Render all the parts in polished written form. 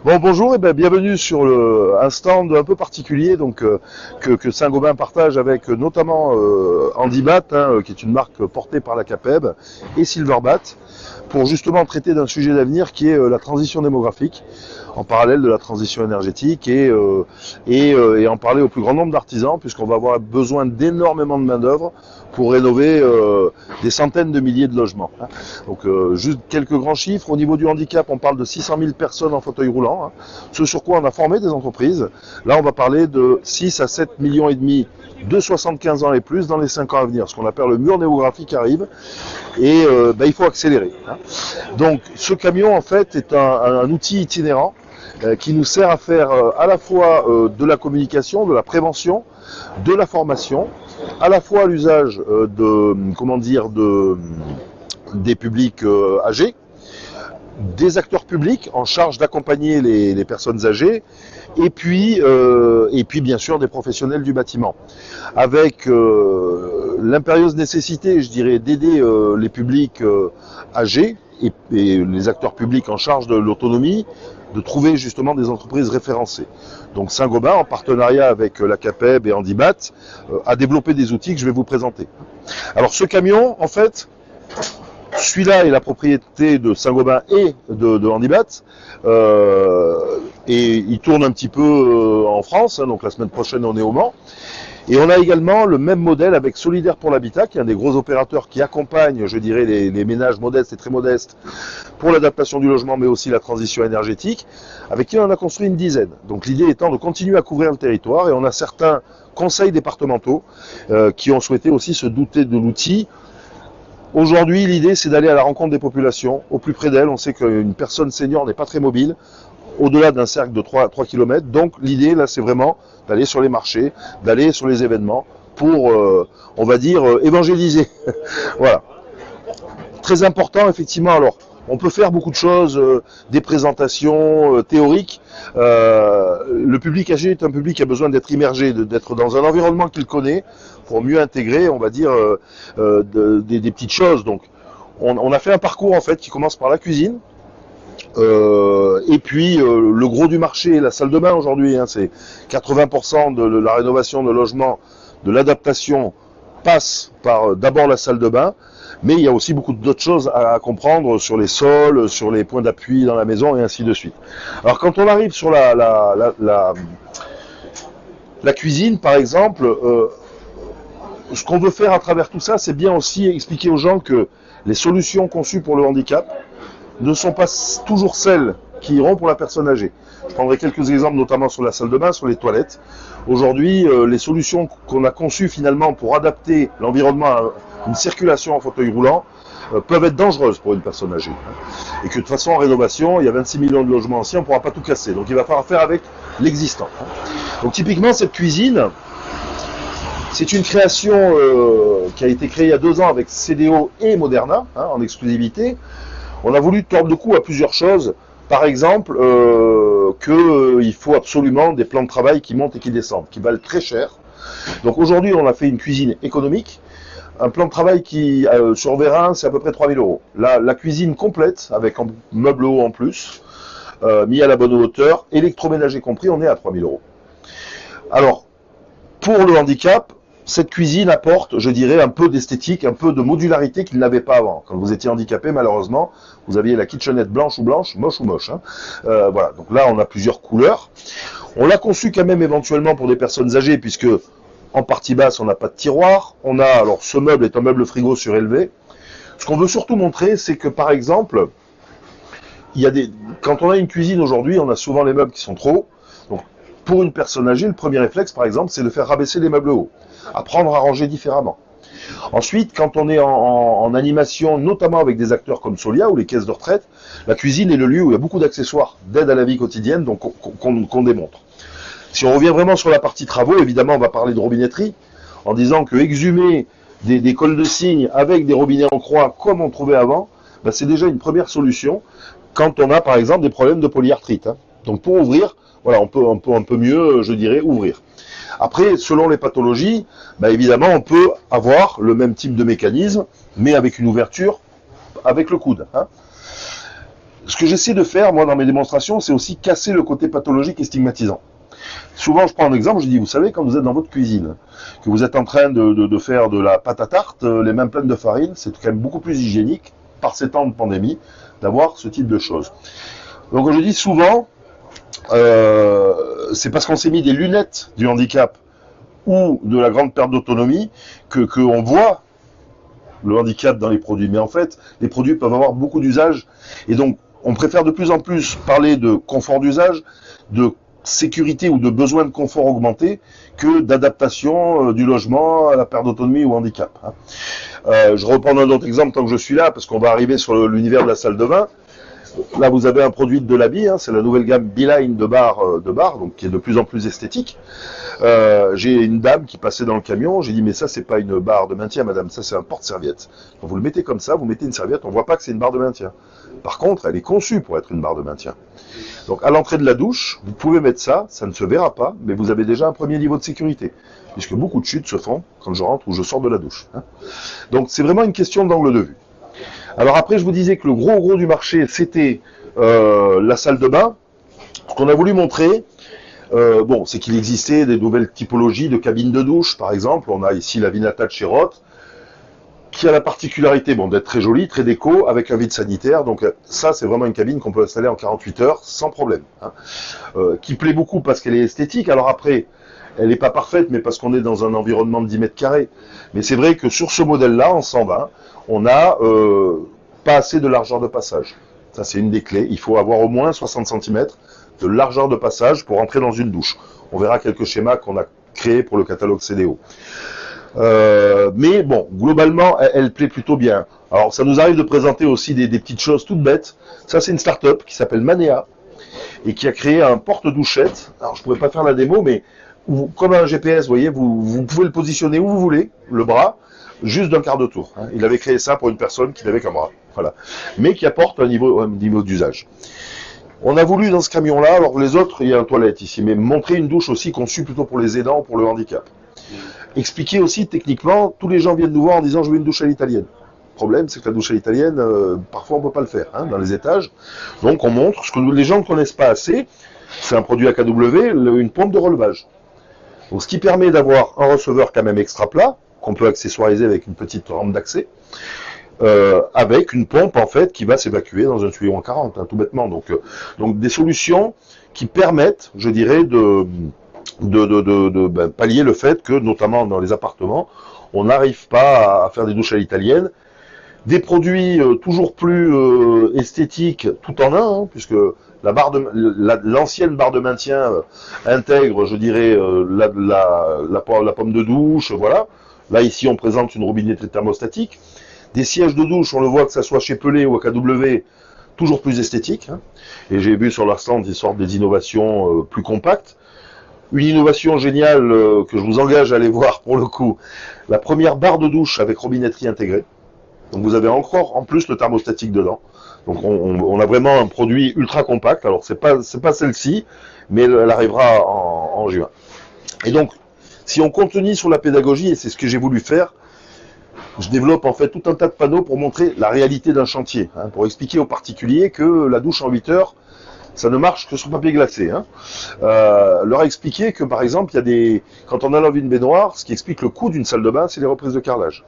Bon, bonjour et bienvenue sur un stand un peu particulier que Saint-Gobain partage avec notamment Handibat, qui est une marque portée par la CAPEB, et Silverbat, pour justement traiter d'un sujet d'avenir qui est la transition démographique, en parallèle de la transition énergétique et en parler au plus grand nombre d'artisans, puisqu'on va avoir besoin d'énormément de main-d'œuvre pour rénover des centaines de milliers de logements. Donc juste quelques grands chiffres. Au niveau du handicap, on parle de 600 000 personnes en fauteuil roulant, ce sur quoi on a formé des entreprises. Là, on va parler de 6 à 7 millions et demi de 75 ans et plus dans les 5 ans à venir. Ce qu'on appelle le mur démographique arrive et il faut accélérer. Donc ce camion, en fait, est un outil itinérant qui nous sert à faire à la fois de la communication, de la prévention, de la formation, à la fois l'usage des publics âgés, des acteurs publics en charge d'accompagner les personnes âgées, et puis bien sûr des professionnels du bâtiment, avec l'impérieuse nécessité, je dirais, d'aider les publics âgés et les acteurs publics en charge de l'autonomie, de trouver justement des entreprises référencées. Donc Saint-Gobain, en partenariat avec la CAPEB et Handibat, a développé des outils que je vais vous présenter. Alors ce camion, en fait, celui-là est la propriété de Saint-Gobain et de Handibat, et il tourne un petit peu en France, donc la semaine prochaine on est au Mans. Et on a également le même modèle avec Solidaire pour l'Habitat, qui est un des gros opérateurs qui accompagne, je dirais, les ménages modestes et très modestes pour l'adaptation du logement, mais aussi la transition énergétique, avec qui on en a construit une dizaine. Donc l'idée étant de continuer à couvrir le territoire, et on a certains conseils départementaux qui ont souhaité aussi se doter de l'outil. Aujourd'hui, l'idée, c'est d'aller à la rencontre des populations, au plus près d'elles. On sait qu'une personne senior n'est pas très mobile, au-delà d'un cercle de 3 km. Donc l'idée, là, c'est vraiment d'aller sur les marchés, d'aller sur les événements pour, on va dire, évangéliser. Voilà. Très important, effectivement. Alors, on peut faire beaucoup de choses, des présentations théoriques. Le public âgé est un public qui a besoin d'être immergé, d'être dans un environnement qu'il connaît, pour mieux intégrer, on va dire, des petites choses. Donc, on a fait un parcours, en fait, qui commence par la cuisine. Et puis le gros du marché, la salle de bain aujourd'hui, c'est 80% de la rénovation de logement, de l'adaptation passe par d'abord la salle de bain, mais il y a aussi beaucoup d'autres choses à comprendre sur les sols, sur les points d'appui dans la maison et ainsi de suite. Alors quand on arrive sur la cuisine par exemple, ce qu'on veut faire à travers tout ça, c'est bien aussi expliquer aux gens que les solutions conçues pour le handicap ne sont pas toujours celles qui iront pour la personne âgée. Je prendrai quelques exemples, notamment sur la salle de bain, sur les toilettes. Aujourd'hui, les solutions qu'on a conçues finalement pour adapter l'environnement à une circulation en fauteuil roulant peuvent être dangereuses pour une personne âgée. Et que de toute façon, en rénovation, il y a 26 millions de logements anciens, on ne pourra pas tout casser. Donc il va falloir faire avec l'existant. Donc typiquement, cette cuisine, c'est une création qui a été créée il y a 2 ans avec CDO et Moderna, en exclusivité. On a voulu tordre le cou à plusieurs choses. Par exemple, qu'il faut absolument des plans de travail qui montent et qui descendent, qui valent très cher. Donc aujourd'hui, on a fait une cuisine économique. Un plan de travail qui, sur Vérin, c'est à peu près 3 000 €. La cuisine complète, avec un meuble haut en plus, mis à la bonne hauteur, électroménager compris, on est à 3 000 €. Alors, pour le handicap, cette cuisine apporte, je dirais, un peu d'esthétique, un peu de modularité qu'il n'avait pas avant. Quand vous étiez handicapé, malheureusement, vous aviez la kitchenette blanche ou moche. Voilà, donc là, on a plusieurs couleurs. On l'a conçu quand même éventuellement pour des personnes âgées, puisque en partie basse, on n'a pas de tiroir. Alors, ce meuble est un meuble frigo surélevé. Ce qu'on veut surtout montrer, c'est que, par exemple, quand on a une cuisine aujourd'hui, on a souvent les meubles qui sont trop hauts. Donc, pour une personne âgée, le premier réflexe, par exemple, c'est de faire rabaisser les meubles hauts. Apprendre à ranger différemment. Ensuite, quand on est en animation, notamment avec des acteurs comme Solia ou les caisses de retraite, la cuisine est le lieu où il y a beaucoup d'accessoires d'aide à la vie quotidienne, donc qu'on démontre. Si on revient vraiment sur la partie travaux, évidemment, on va parler de robinetterie, en disant que exhumer des cols de cygne avec des robinets en croix, comme on trouvait avant, c'est déjà une première solution quand on a, par exemple, des problèmes de polyarthrite. Donc pour ouvrir, voilà, on peut un peu mieux, je dirais, ouvrir. Après, selon les pathologies, évidemment, on peut avoir le même type de mécanisme, mais avec une ouverture avec le coude. Ce que j'essaie de faire, moi, dans mes démonstrations, c'est aussi casser le côté pathologique et stigmatisant. Souvent, je prends un exemple, je dis, vous savez, quand vous êtes dans votre cuisine, que vous êtes en train de faire de la pâte à tarte, les mains pleines de farine, c'est quand même beaucoup plus hygiénique, par ces temps de pandémie, d'avoir ce type de choses. Donc, je dis souvent, c'est parce qu'on s'est mis des lunettes du handicap ou de la grande perte d'autonomie qu'on voit le handicap dans les produits. Mais en fait, les produits peuvent avoir beaucoup d'usages. Et donc, on préfère de plus en plus parler de confort d'usage, de sécurité ou de besoin de confort augmenté que d'adaptation du logement à la perte d'autonomie ou au handicap. Je reprends un autre exemple tant que je suis là, parce qu'on va arriver sur l'univers de la salle de bain. Là, vous avez un produit de Delaby, c'est la nouvelle gamme Beeline de bar, donc qui est de plus en plus esthétique. J'ai une dame qui passait dans le camion, j'ai dit mais ça c'est pas une barre de maintien madame, ça c'est un porte-serviette. Vous le mettez comme ça, vous mettez une serviette, on voit pas que c'est une barre de maintien. Par contre, elle est conçue pour être une barre de maintien. Donc à l'entrée de la douche, vous pouvez mettre ça, ça ne se verra pas, mais vous avez déjà un premier niveau de sécurité, puisque beaucoup de chutes se font quand je rentre ou je sors de la douche. Donc c'est vraiment une question d'angle de vue. Alors après, je vous disais que le gros du marché, c'était la salle de bain. Ce qu'on a voulu montrer, c'est qu'il existait des nouvelles typologies de cabines de douche, par exemple. On a ici la Vinata de chez Roth, qui a la particularité d'être très jolie, très déco, avec un vide sanitaire. Donc ça, c'est vraiment une cabine qu'on peut installer en 48 heures sans problème. Qui plaît beaucoup parce qu'elle est esthétique. Alors après, elle n'est pas parfaite, mais parce qu'on est dans un environnement de 10 mètres carrés. Mais c'est vrai que sur ce modèle-là, en 120, on n'a pas assez de largeur de passage. Ça, c'est une des clés. Il faut avoir au moins 60 cm de largeur de passage pour entrer dans une douche. On verra quelques schémas qu'on a créés pour le catalogue CDO. Mais bon, globalement, elle plaît plutôt bien. Alors, ça nous arrive de présenter aussi des petites choses toutes bêtes. Ça, c'est une start-up qui s'appelle Manea et qui a créé un porte-douchette. Alors, je pourrais pas faire la démo, mais comme un GPS, vous voyez, vous pouvez le positionner où vous voulez, le bras, juste d'un quart de tour. Il avait créé ça pour une personne qui n'avait qu'un bras, voilà, mais qui apporte un niveau d'usage. On a voulu dans ce camion-là, alors les autres, il y a une toilette ici, mais montrer une douche aussi conçue plutôt pour les aidants, pour le handicap. Expliquer aussi techniquement, tous les gens viennent nous voir en disant je veux une douche à l'italienne. Le problème, c'est que la douche à l'italienne, parfois on peut pas le faire dans les étages. Donc on montre ce que les gens ne connaissent pas assez. C'est un produit AKW, une pompe de relevage. Donc, ce qui permet d'avoir un receveur quand même extra plat, qu'on peut accessoiriser avec une petite rampe d'accès, avec une pompe en fait qui va s'évacuer dans un tuyau en 40, tout bêtement. Donc des solutions qui permettent, je dirais, de pallier le fait que, notamment dans les appartements, on n'arrive pas à faire des douches à l'italienne. Des produits toujours plus esthétiques tout en un, puisque l'ancienne barre de maintien intègre, je dirais, la pomme de douche, voilà. Là, ici, on présente une robinette thermostatique. Des sièges de douche, on le voit que ça soit chez Pelé ou à KW, toujours plus esthétique. Et j'ai vu sur leur stand, ils sortent des innovations plus compactes. Une innovation géniale que je vous engage à aller voir pour le coup, la première barre de douche avec robinetterie intégrée. Donc vous avez encore en plus le thermostatique dedans. Donc on a vraiment un produit ultra compact. Alors c'est pas celle-ci, mais elle arrivera en juin. Et donc si on continue sur la pédagogie, et c'est ce que j'ai voulu faire, je développe en fait tout un tas de panneaux pour montrer la réalité d'un chantier, pour expliquer aux particuliers que la douche en 8 heures, ça ne marche que sur papier glacé. Leur expliquer que par exemple, quand on enlève une baignoire, ce qui explique le coût d'une salle de bain, c'est les reprises de carrelage.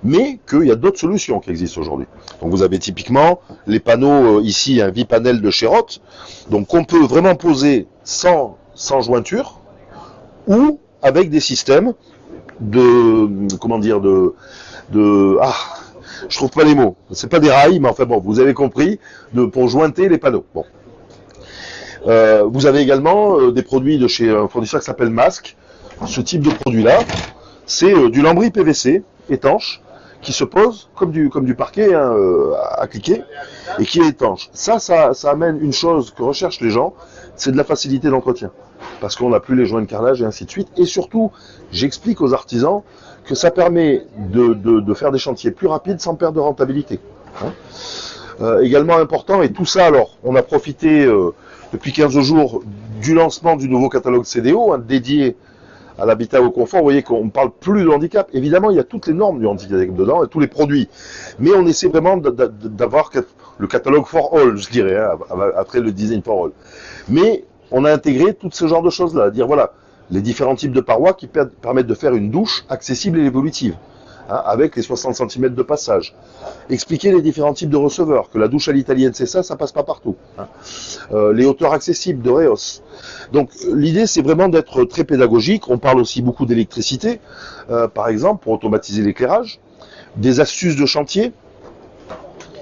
Mais qu'il y a d'autres solutions qui existent aujourd'hui. Donc vous avez typiquement les panneaux, ici un V-panel de chez Roth, donc qu'on peut vraiment poser sans jointure, ou avec des systèmes je trouve pas les mots, c'est pas des rails, mais enfin bon, vous avez compris, pour jointer les panneaux. Bon. Vous avez également des produits de chez un fournisseur qui s'appelle Mask. Ce type de produit-là, c'est du lambris PVC étanche, qui se pose comme du parquet à cliquer et qui est étanche. Ça amène une chose que recherchent les gens, c'est de la facilité d'entretien. Parce qu'on n'a plus les joints de carrelage et ainsi de suite. Et surtout, j'explique aux artisans que ça permet de faire des chantiers plus rapides sans perdre de rentabilité. Également important, et tout ça, alors, on a profité depuis 15 jours du lancement du nouveau catalogue CDO, dédié à l'habitat au confort. Vous voyez qu'on ne parle plus de handicap. Évidemment, il y a toutes les normes du handicap dedans et tous les produits. Mais on essaie vraiment d'avoir le catalogue for all, je dirais, hein, après le design for all. Mais on a intégré tout ce genre de choses-là, dire voilà, les différents types de parois qui permettent de faire une douche accessible et évolutive, hein, avec les 60 cm de passage. Expliquer les différents types de receveurs, que la douche à l'italienne c'est ça passe pas partout. Hein. Les hauteurs accessibles de Reos. Donc l'idée c'est vraiment d'être très pédagogique. On parle aussi beaucoup d'électricité, par exemple, pour automatiser l'éclairage, des astuces de chantier.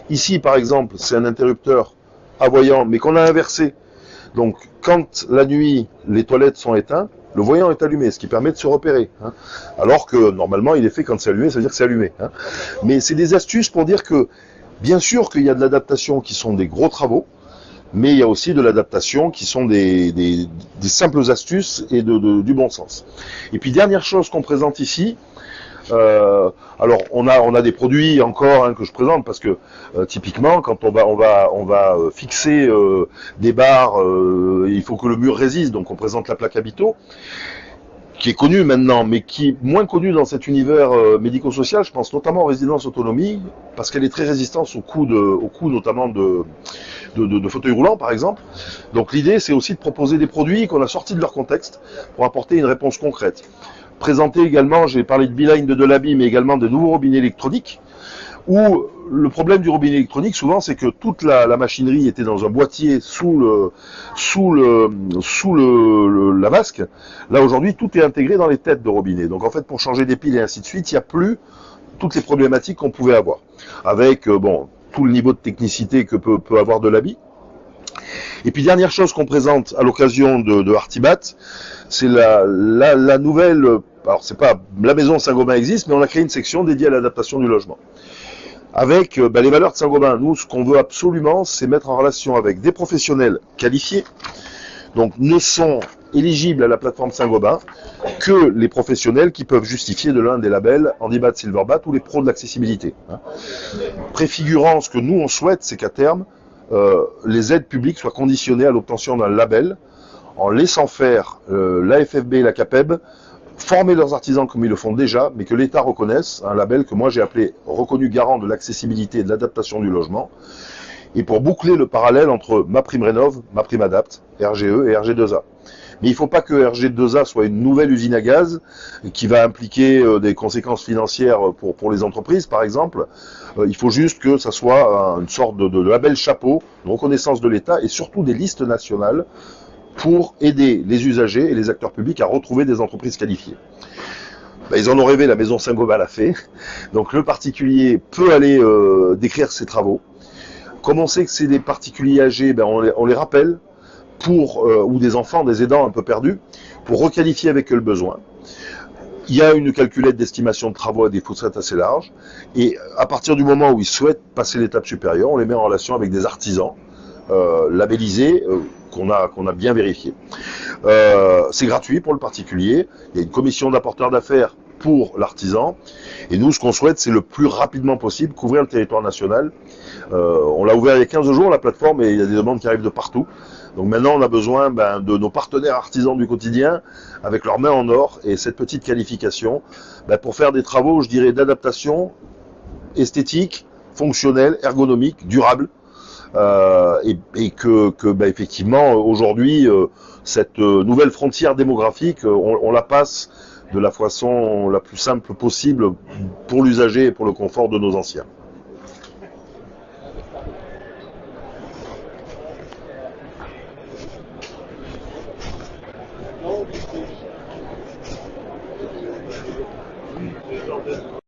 Ici par exemple c'est un interrupteur à voyant mais qu'on a inversé. Donc quand la nuit les toilettes sont éteintes, le voyant est allumé, ce qui permet de se repérer. Hein. Alors que normalement il est fait quand c'est allumé, ça veut dire que c'est allumé. Hein. Mais c'est des astuces pour dire que bien sûr qu'il y a de l'adaptation qui sont des gros travaux, mais il y a aussi de l'adaptation qui sont des simples astuces et du bon sens. Et puis dernière chose qu'on présente ici, alors on a des produits encore hein, que je présente parce que typiquement quand on va fixer des barres, il faut que le mur résiste, donc on présente la plaque Habito qui est connue maintenant, mais qui est moins connue dans cet univers médico-social. Je pense notamment aux résidences autonomie parce qu'elle est très résistante au coup notamment de fauteuils roulants par exemple. Donc l'idée c'est aussi de proposer des produits qu'on a sortis de leur contexte pour apporter une réponse concrète. Présenter également, j'ai parlé de Beeline de Delaby, mais également de nouveaux robinets électroniques, où le problème du robinet électronique, souvent, c'est que toute la machinerie était dans un boîtier sous la vasque. Là, aujourd'hui, tout est intégré dans les têtes de robinet. Donc, en fait, pour changer des piles et ainsi de suite, il n'y a plus toutes les problématiques qu'on pouvait avoir. Avec, tout le niveau de technicité que peut avoir Delaby. Et puis dernière chose qu'on présente à l'occasion de Artibat, c'est la nouvelle, alors c'est pas, la maison Saint-Gobain existe, mais on a créé une section dédiée à l'adaptation du logement. Avec les valeurs de Saint-Gobain, nous ce qu'on veut absolument, c'est mettre en relation avec des professionnels qualifiés, donc ne sont éligibles à la plateforme Saint-Gobain que les professionnels qui peuvent justifier de l'un des labels Handibat, Silverbat ou les pros de l'accessibilité. Préfigurant ce que nous on souhaite, c'est qu'à terme, les aides publiques soient conditionnées à l'obtention d'un label en laissant faire l'AFFB et la CAPEB former leurs artisans comme ils le font déjà, mais que l'État reconnaisse un label que moi j'ai appelé reconnu garant de l'accessibilité et de l'adaptation du logement, et pour boucler le parallèle entre MaPrimeRénov', MaPrimeAdapt', RGE et RG2A. Mais il ne faut pas que RG2A soit une nouvelle usine à gaz qui va impliquer des conséquences financières pour les entreprises, par exemple. Il faut juste que ça soit une sorte de label chapeau, de reconnaissance de l'État et surtout des listes nationales pour aider les usagers et les acteurs publics à retrouver des entreprises qualifiées. Ils en ont rêvé, la maison Saint-Gobain l'a fait. Donc le particulier peut aller décrire ses travaux. Comme on sait que c'est des particuliers âgés, on les rappelle, ou des enfants, des aidants un peu perdus, pour requalifier avec eux le besoin. Il y a une calculette d'estimation de travaux à des fourchettes assez larges, et à partir du moment où ils souhaitent passer l'étape supérieure, on les met en relation avec des artisans labellisés, qu'on a bien vérifiés. C'est gratuit pour le particulier, il y a une commission d'apporteurs d'affaires pour l'artisan, et nous ce qu'on souhaite c'est le plus rapidement possible couvrir le territoire national. On l'a ouvert il y a 15 jours la plateforme et il y a des demandes qui arrivent de partout. Donc maintenant on a besoin de nos partenaires artisans du quotidien avec leurs mains en or et cette petite qualification pour faire des travaux, je dirais, d'adaptation esthétique, fonctionnelle, ergonomique, durable. Et que effectivement aujourd'hui cette nouvelle frontière démographique on la passe de la façon la plus simple possible pour l'usager et pour le confort de nos anciens.